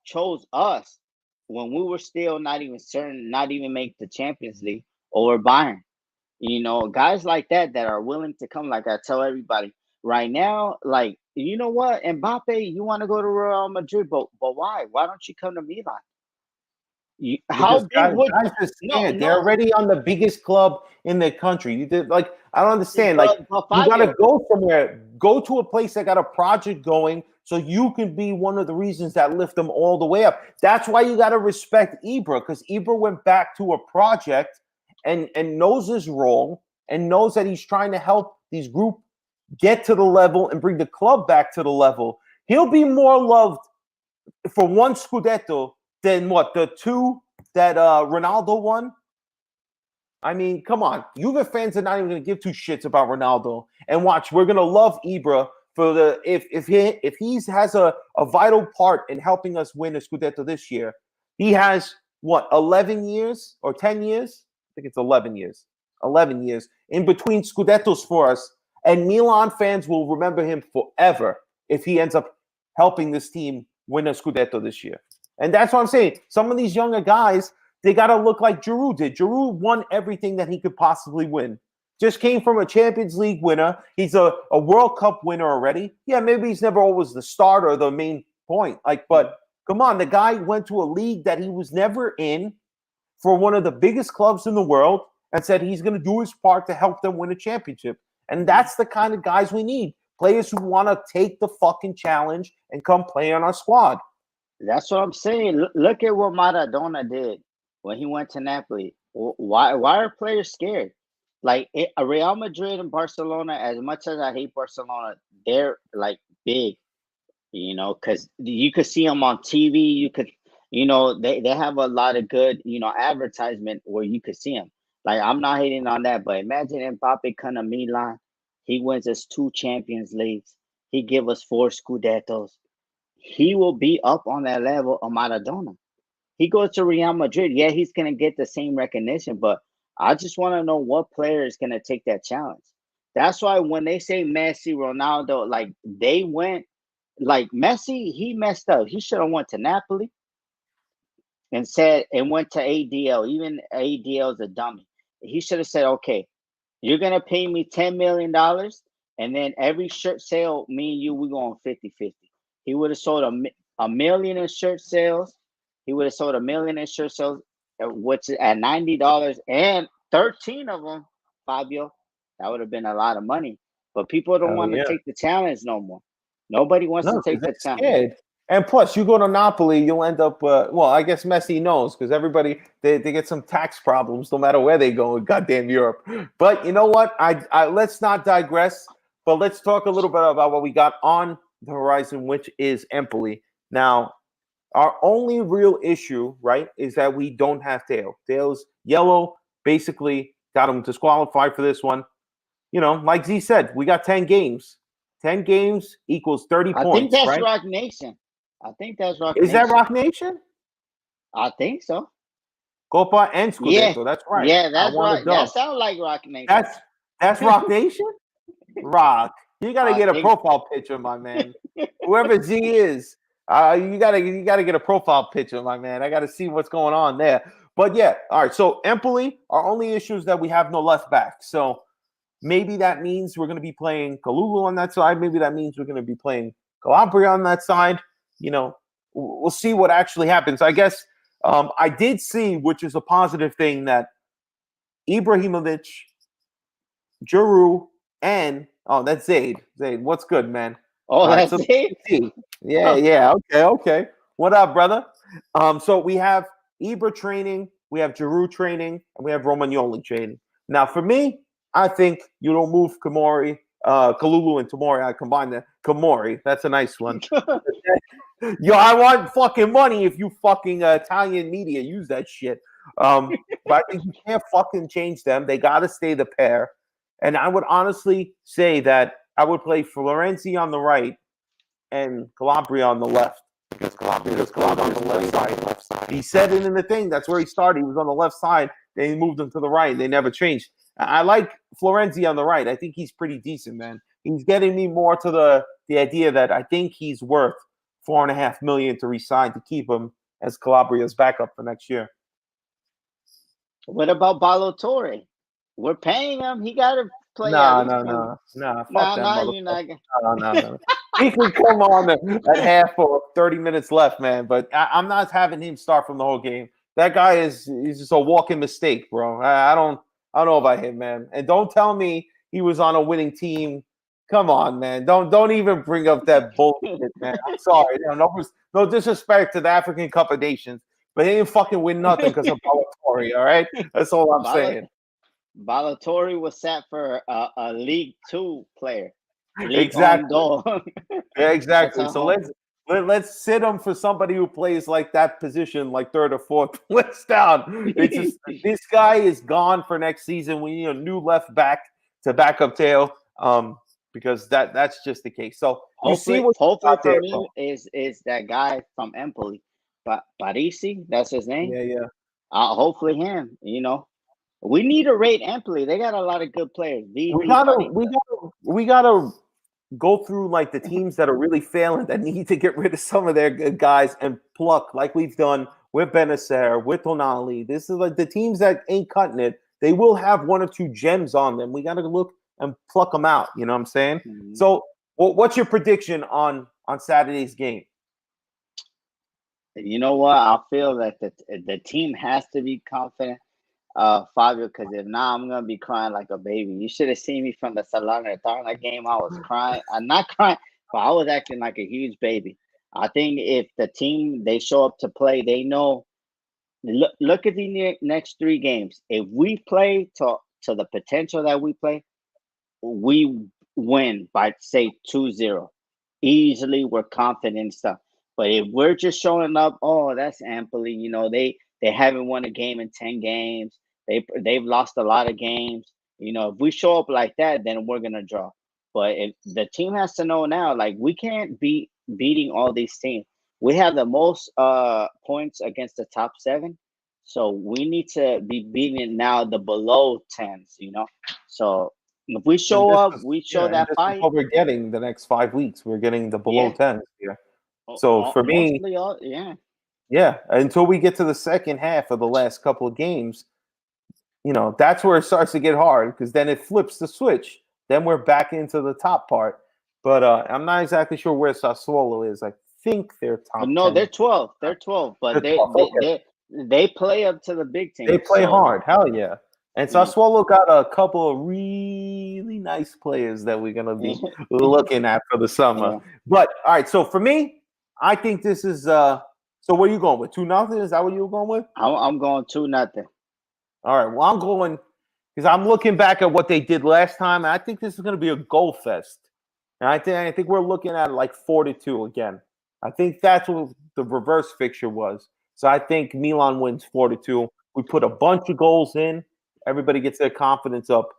chose us when we were still not even certain, not even make the Champions League over Bayern. Guys like that are willing to come. Like I tell everybody right now, like you know what, Mbappe, you want to go to Real Madrid, but why? Why don't you come to Milan? Guys are scared. They're already on the biggest club in the country. I don't understand. You got to go somewhere. Go to a place that got a project going, so you can be one of the reasons that lift them all the way up. That's why you got to respect Ibra, because Ibra went back to a project and knows his role and knows that he's trying to help these group get to the level and bring the club back to the level. He'll be more loved for one Scudetto than the 2 that Ronaldo won. I mean, come on. Juve fans are not even going to give 2 shits about Ronaldo. And watch, we're going to love Ibra for if he has a vital part in helping us win a Scudetto this year. He has 11 years or 10 years? I think it's 11 years. 11 years in between Scudettos for us. And Milan fans will remember him forever if he ends up helping this team win a Scudetto this year. And that's what I'm saying. Some of these younger guys, they got to look like Giroud did. Giroud won everything that he could possibly win. Just came from a Champions League winner. He's a World Cup winner already. Yeah, maybe he's never always the starter or the main point. But come on, the guy went to a league that he was never in for one of the biggest clubs in the world and said he's going to do his part to help them win a championship. And that's the kind of guys we need. Players who want to take the fucking challenge and come play on our squad. That's what I'm saying. Look at what Maradona did when he went to Napoli. Why are players scared? Like Real Madrid and Barcelona, as much as I hate Barcelona, they're like big, because you could see them on TV. they have a lot of good, advertisement where you could see them. Like, I'm not hating on that, but imagine Mbappe come to Milan. He wins us 2 Champions Leagues. He give us 4 Scudettos. He will be up on that level of Maradona. He goes to Real Madrid. Yeah, he's gonna get the same recognition, but I just want to know what player is gonna take that challenge. That's why when they say Messi, Ronaldo, like they went, like Messi, he messed up. He should have went to Napoli and went to ADL. Even ADL is a dummy. He should have said, okay, you're gonna pay me $10 million, and then every shirt sale, me and you, we going 50-50. He would have sold a million in shirt sales. He would have sold a million in shirt sales, which is at $90, and 13 of them, Fabio. That would have been a lot of money. But people don't Oh want to yeah. take the challenge no more. Nobody wants to No, take because the they're challenge. scared. And plus, you go to Napoli, you'll end up. Well, I guess Messi knows because everybody they get some tax problems no matter where they go in goddamn Europe. But you know what? I let's not digress. But let's talk a little bit about what we got on the horizon, which is Empoli. Now, our only real issue, right, is that we don't have Teo. Teo's yellow, basically got him disqualified for this one. Like Z said, we got 10 games. 10 games equals 30 I think points, that's right? Rock Nation. I think that's Rock Is that Nation. Rock Nation? I think so. Copa and Yeah, Scudetto. That's right. yeah, I that's want to right. That dub. sounds like Rock Nation. That's Rock Nation? Rock. You got to I get a think profile picture, my man. Whoever Z is, you gotta get a profile picture, my man. I gotta see what's going on there. But yeah, all right. So Empoli, our only issue is that we have no left back. So maybe that means we're going to be playing Kalulu on that side. Maybe that means we're going to be playing Calabria on that side. We'll see what actually happens. I guess I did see, which is a positive thing, that Ibrahimovic, Giroud, and that's Zaid. Zaid, what's good, man? Oh, All right, that's so it. yeah. Okay. What up, brother? So we have Ibra training, we have Giroud training, and we have Romagnoli training. Now, for me, I think you don't move Kalulu and Tomori. I combine the Kamori. That's a nice one. Yo, I want fucking money if you fucking Italian media use that shit. But I think you can't fucking change them. They got to stay the pair. And I would honestly say that I would play Florenzi on the right and Calabria on the left. Because Calabria on the left side. He said it in the thing. That's where he started. He was on the left side. Then he moved him to the right. They never changed. I like Florenzi on the right. I think he's pretty decent, man. He's getting me more to the idea that I think he's worth $4.5 million to resign to keep him as Calabria's backup for next year. What about Balotore? We're paying him. He got to play at No. least one. Fuck that You're not. No. He can come on at half or 30 minutes left, man. But I'm not having him start from the whole game. That guy he's just a walking mistake, bro. I don't know about him, man. And don't tell me he was on a winning team. Come on, man. Don't even bring up that bullshit, man. I'm sorry. No disrespect to the African Cup of Nations, but he didn't fucking win nothing because of Balotore, all right? That's all I'm saying. Balotore was set for a League Two player. Exactly. Yeah, exactly. So let's sit him for somebody who plays like that position, like third or fourth. Let's down. It's just this guy is gone for next season. We need a new left back to back up Teo. Because that's just the case. So hopefully for me is that guy from Empoli, but Parisi, that's his name. Yeah. Hopefully him. We need to rate Empoli. They got a lot of good players. We gotta go through like the teams that are really failing that need to get rid of some of their good guys and pluck, like we've done with Benacer, with Tonali. This is like the teams that ain't cutting it. They will have one or two gems on them. We got to look and pluck them out. You know what I'm saying? Mm-hmm. So, what's your prediction on Saturday's game? You know what? I feel that the team has to be confident, Fabio, because if not, I'm gonna be crying like a baby. You should have seen me from the Salernitana game. I was crying. I'm not crying, but I was acting like a huge baby. I think if the team they show up to play, they know. Look at the next 3 games. If we play to the potential that we play, we win by say 2-0. Easily, we're confident and stuff. But if we're just showing up, oh, that's Empoli. They haven't won a game in 10 games. They've lost a lot of games. If we show up like that, then we're gonna draw. But if the team has to know now, like we can't be beating all these teams. We have the most points against the top seven, so we need to be beating now the below tens. So if we And show this up, is we show and that this is fight. what we're getting the next 5 weeks. We're getting the below Yeah, 10s here. So for me, mostly all. Yeah. yeah, until we get to the second half of the last couple of games, that's where it starts to get hard because then it flips the switch. Then we're back into the top part. But I'm not exactly sure where Sassuolo is. I think they're top No, 10. they're 12. They're 12, They're but 12. Okay. they play up to the big They teams. play So hard. Hell yeah. And yeah. Sassuolo got a couple of really nice players that we're going to be looking at for the summer. Yeah. But, all right, so for me, I think this is so where are you going with? 2-0? Is that what you're going with? I'm going 2-0. All right. Well, I'm going because I'm looking back at what they did last time, and I think this is going to be a goal fest. And I think we're looking at like 4-2 again. I think that's what the reverse fixture was. So I think Milan wins 4-2. We put a bunch of goals in. Everybody gets their confidence up.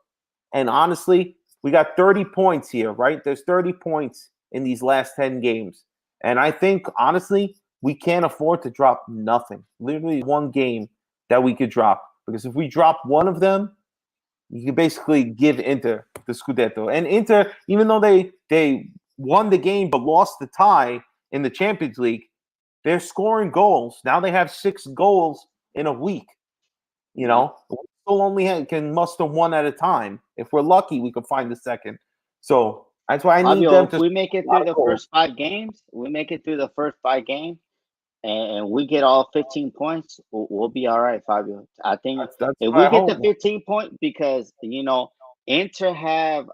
And honestly, we got 30 points here, right? There's 30 points in these last 10 games. And I think, honestly, we can't afford to drop nothing. Literally one game that we could drop. Because if we drop one of them, you can basically give Inter the Scudetto. And Inter, even though they won the game but lost the tie in the Champions League, they're scoring goals. Now they have 6 goals in a week. We still only can muster one at a time. If we're lucky, we can find the second. So that's why I need Fabio, them if to we make it score a lot through of the goals. first 5 games, and we get all 15 points, we'll be all right, Fabio. I think That's if what we I get the hope. 15 point, because Inter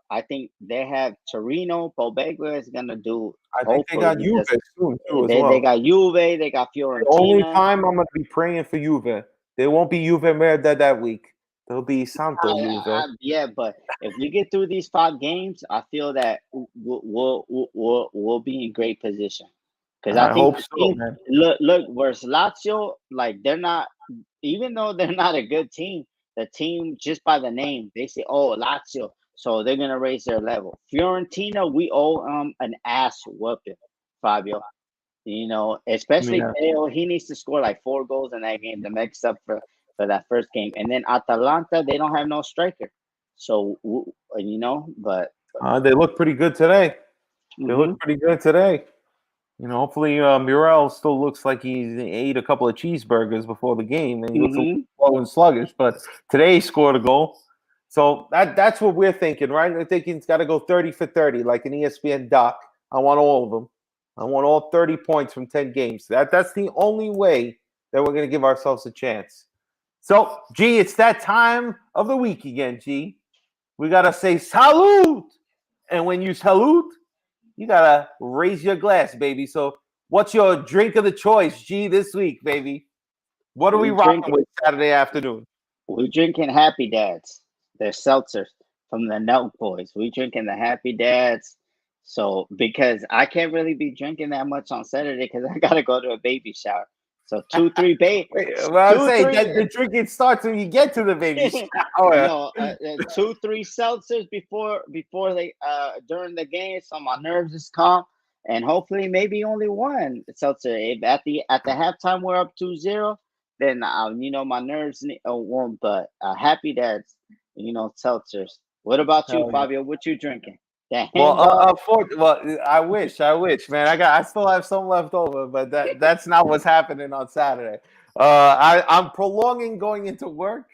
I think they have Torino. Pobegua is gonna do. I think they Hopefully, got Juve soon too as they well. got Juve, they got The only Fiorentina. time I'm going to be praying for Juve, there won't be Juve Merda that week. There'll be Santo Juve. Yeah, but if we get through these 5 games, I feel that we'll be in great position. Because I I think hope the so, team man. look whereas Lazio, like they're not, even though they're not a good team, the team just by the name they say, oh, Lazio, so they're gonna raise their level. Fiorentina, we owe an ass whooping, Fabio. Especially Yeah. Theo, he needs to score like 4 goals in that game to make up for that first game. And then Atalanta, they don't have no striker, so but They look pretty good today. They mhm. look pretty good today. Hopefully Muriel still looks like he ate a couple of cheeseburgers before the game and he looks a little slow and sluggish. But today he scored a goal. So that's what we're thinking, right? We're thinking it's got to go 30 for 30, like an ESPN doc. I want all of them. I want all 30 points from 10 games. That's the only way that we're going to give ourselves a chance. So, G, it's that time of the week again, G. We got to say salute. And when you salute, you got to raise your glass, baby. So, what's your drink of the choice, G, this week, baby? What are we rocking with Saturday afternoon? We're drinking Happy Dads. They're seltzers from the Nelk Boys. We're drinking the Happy Dads. So, because I can't really be drinking that much on Saturday because I got to go to a baby shower. So, 2-3 baby. Well, I say that the drinking starts when you get to the baby shower. No, 2-3 seltzers before they during the game, so my nerves is calm, and hopefully maybe only one seltzer. If at the halftime we're up 2-0, then my nerves won't. But Happy Dads, seltzers. What about you, Fabio? What you drinking? Well, I wish, man. I still have some left over, but that's not what's happening on Saturday. I'm prolonging going into work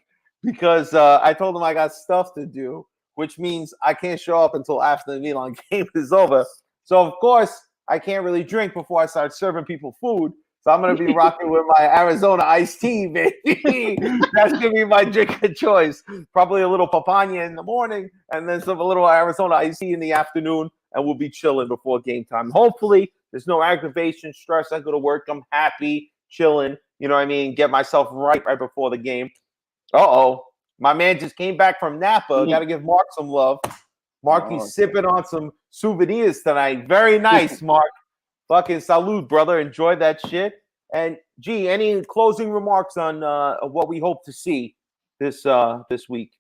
because I told them I got stuff to do, which means I can't show up until after the Milan game is over. So of course I can't really drink before I start serving people food. So I'm gonna be rocking with my Arizona iced tea, baby. That's gonna be my drink of choice. Probably a little papaya in the morning, and then a little Arizona iced tea in the afternoon, and we'll be chilling before game time. Hopefully, there's no aggravation, stress. I go to work. I'm happy, chilling. You know what I mean? Get myself right before the game. My man just came back from Napa. Got to give Mark some love. Mark, he's sipping on some souvenirs tonight. Very nice, Mark. Fucking salute, brother. Enjoy that shit. And G, any closing remarks on what we hope to see this week?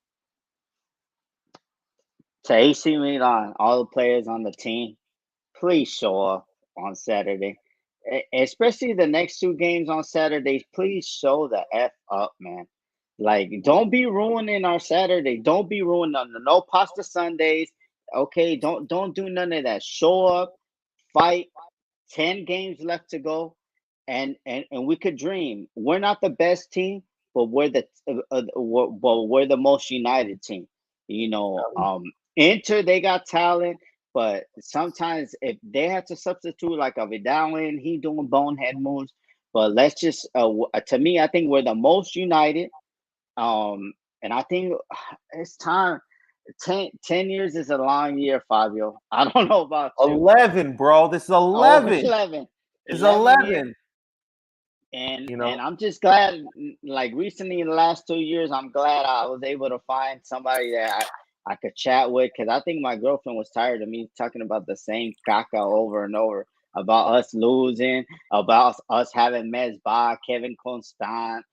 To AC Milan, all the players on the team, please show up on Saturday. Especially the next two games on Saturdays. Please show the F up, man. Like, don't be ruining our Saturday. Don't be ruining no pasta Sundays. Okay, don't do none of that. Show up, fight. 10 games left to go, and we could dream. We're not the best team, but we're the most united team. You know, Inter, they got talent, but sometimes if they have to substitute like a Vidal in, he doing bonehead moves. But let's just to me, I think we're the most united. And I think it's time. 10 years is a long year, Fabio. I don't know about you. 11, bro. This is 11. 11. It's 11. And I'm just glad, like recently in the last 2 years, I'm glad I was able to find somebody that I could chat with, because I think my girlfriend was tired of me talking about the same caca over and over, about us losing, about us having Mesbah, Kevin Constant,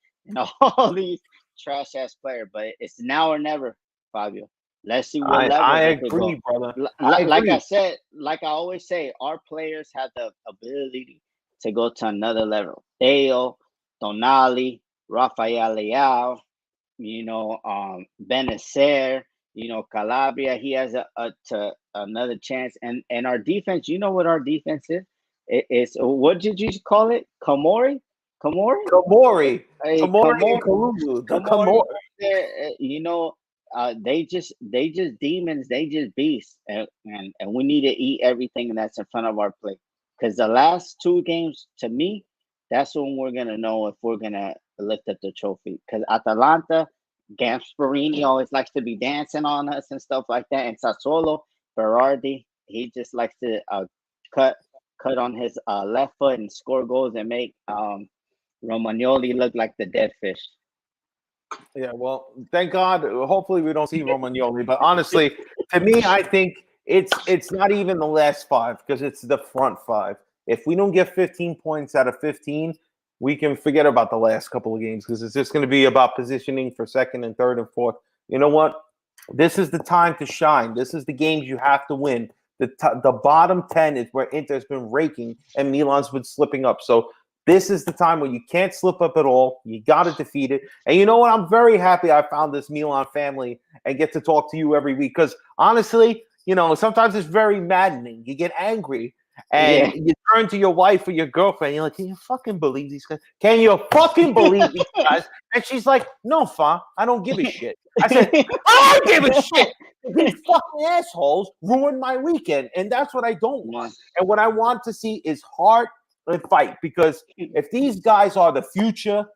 all these trash ass players. But it's now or never, Fabio. Let's see what level I they could agree, go. brother. Like I said, like I always say, our players have the ability to go to another level. Theo, Tonali, Rafael Leao, Benacer, Calabria. He has another chance. And our defense, you know what our defense is? It's what did you call it? Kamori? Kamori and Kalulu. They just demons. They just beasts, and we need to eat everything that's in front of our plate. Because the last two games, to me, that's when we're gonna know if we're gonna lift up the trophy. Because Atalanta, Gasparini always likes to be dancing on us and stuff like that. And Sassuolo, Berardi, he just likes to cut on his left foot and score goals and make Romagnoli look like the dead fish. Yeah, well, thank God. Hopefully, we don't see Romagnoli. But honestly, to me, I think it's not even the last five, because it's the front five. If we don't get 15 points out of 15, we can forget about the last couple of games, because it's just going to be about positioning for second and third and fourth. You know what? This is the time to shine. This is the games you have to win. The bottom 10 is where Inter's been raking and Milan's been slipping up. So this is the time where you can't slip up at all. You got to defeat it. And you know what? I'm very happy I found this Milan family and get to talk to you every week, because honestly, sometimes it's very maddening. You get angry and you turn to your wife or your girlfriend. And you're like, can you fucking believe these guys? Can you fucking believe these guys? And she's like, no, Fa, I don't give a shit. I said, I don't give a shit. These fucking assholes ruined my weekend. And that's what I don't want. And what I want to see is heart and fight, because if these guys are the future,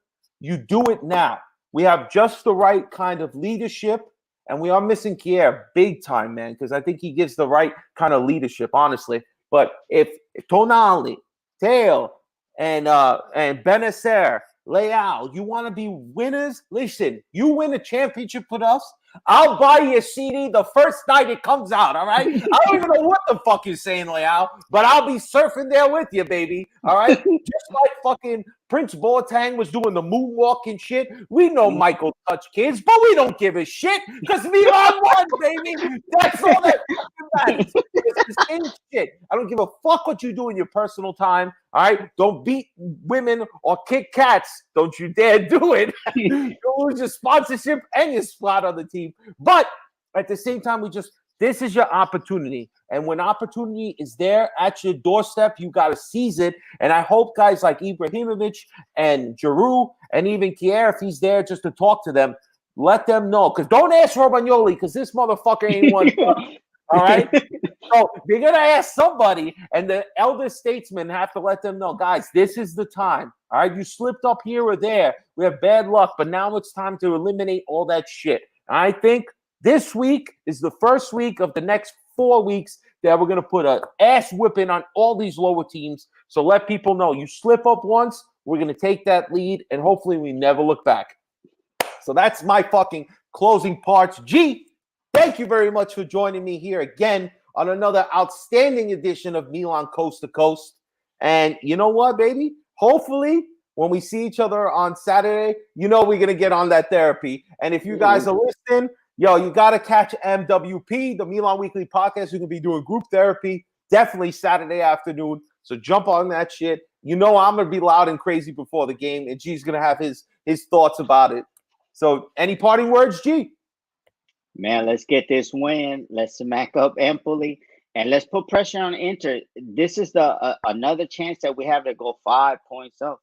you do it now. We have just the right kind of leadership, and we are missing Kier big time, man, because I think he gives the right kind of leadership, honestly. But if Tonali, Theo, and Benacer, Leao, you want to be winners? Listen, you win a championship with us, I'll buy you a CD the first night it comes out, all right? I don't even know what the fuck you're saying, Leao, but I'll be surfing there with you, baby, all right? Just like fucking Prince Boateng was doing the moonwalk and shit. We know Michael touch kids, but we don't give a shit, because Milan won, baby. That's all that fucking matters. It's in shit. I don't give a fuck what you do in your personal time, all right? Don't beat women or kick cats. Don't you dare do it. You'll lose your sponsorship and your spot on the team. But at the same time, this is your opportunity. And when opportunity is there at your doorstep, you got to seize it. And I hope guys like Ibrahimovic and Giroud and even Kier, if he's there just to talk to them, let them know. Because don't ask Romagnoli, because this motherfucker ain't one. All right? So you're going to ask somebody, and the elder statesmen have to let them know, guys, this is the time. All right? You slipped up here or there. We have bad luck, but now it's time to eliminate all that shit. I think this week is the first week of the next 4 weeks that we're going to put an ass whipping on all these lower teams. So let people know, you slip up once, we're going to take that lead, and hopefully we never look back. So that's my fucking closing parts. G, thank you very much for joining me here again on another outstanding edition of Milan Coast to Coast. And you know what, baby? Hopefully, when we see each other on Saturday, we're going to get on that therapy. And if you guys are listening, yo, you got to catch MWP, the Milan Weekly Podcast. We're going to be doing group therapy definitely Saturday afternoon. So jump on that shit. I'm going to be loud and crazy before the game, and G's going to have his thoughts about it. So any parting words, G? Man, let's get this win. Let's smack up Empoli, and let's put pressure on Inter. This is the another chance that we have to go 5 points up.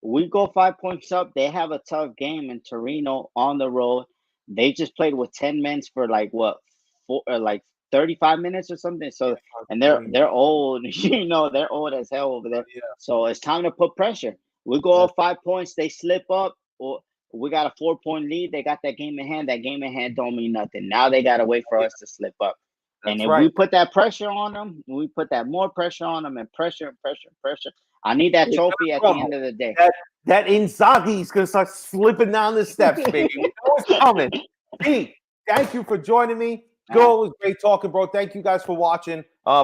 We go 5 points up. They have a tough game in Torino on the road. They just played with 10 men for like 35 minutes or something. So, and they're old. They're old as hell over there. Yeah. So it's time to put pressure. We go up 5 points. They slip up, or we got a 4-point lead. They got that game in hand. That game in hand don't mean nothing. Now they got to wait for us to slip up. And if we put that pressure on them, we put that more pressure on them, and pressure. I need that trophy at the end of the day. That Inzaghi is going to start slipping down the steps, baby. We know it's coming. Pete, thank you for joining me. It was great talking, bro. Thank you guys for watching.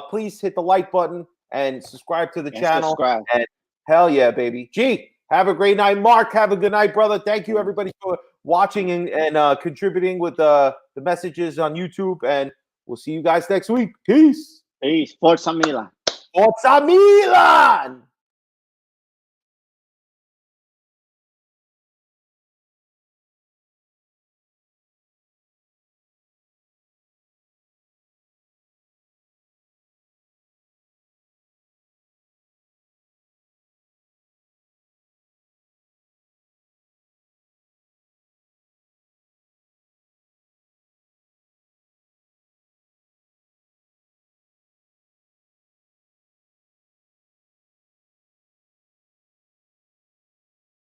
Please hit the like button and subscribe to the channel. And hell yeah, baby. G, have a great night. Mark, have a good night, brother. Thank you, everybody, for watching and contributing with the messages on YouTube. And we'll see you guys next week. Peace. Peace. Forza Milan. Forza Milan!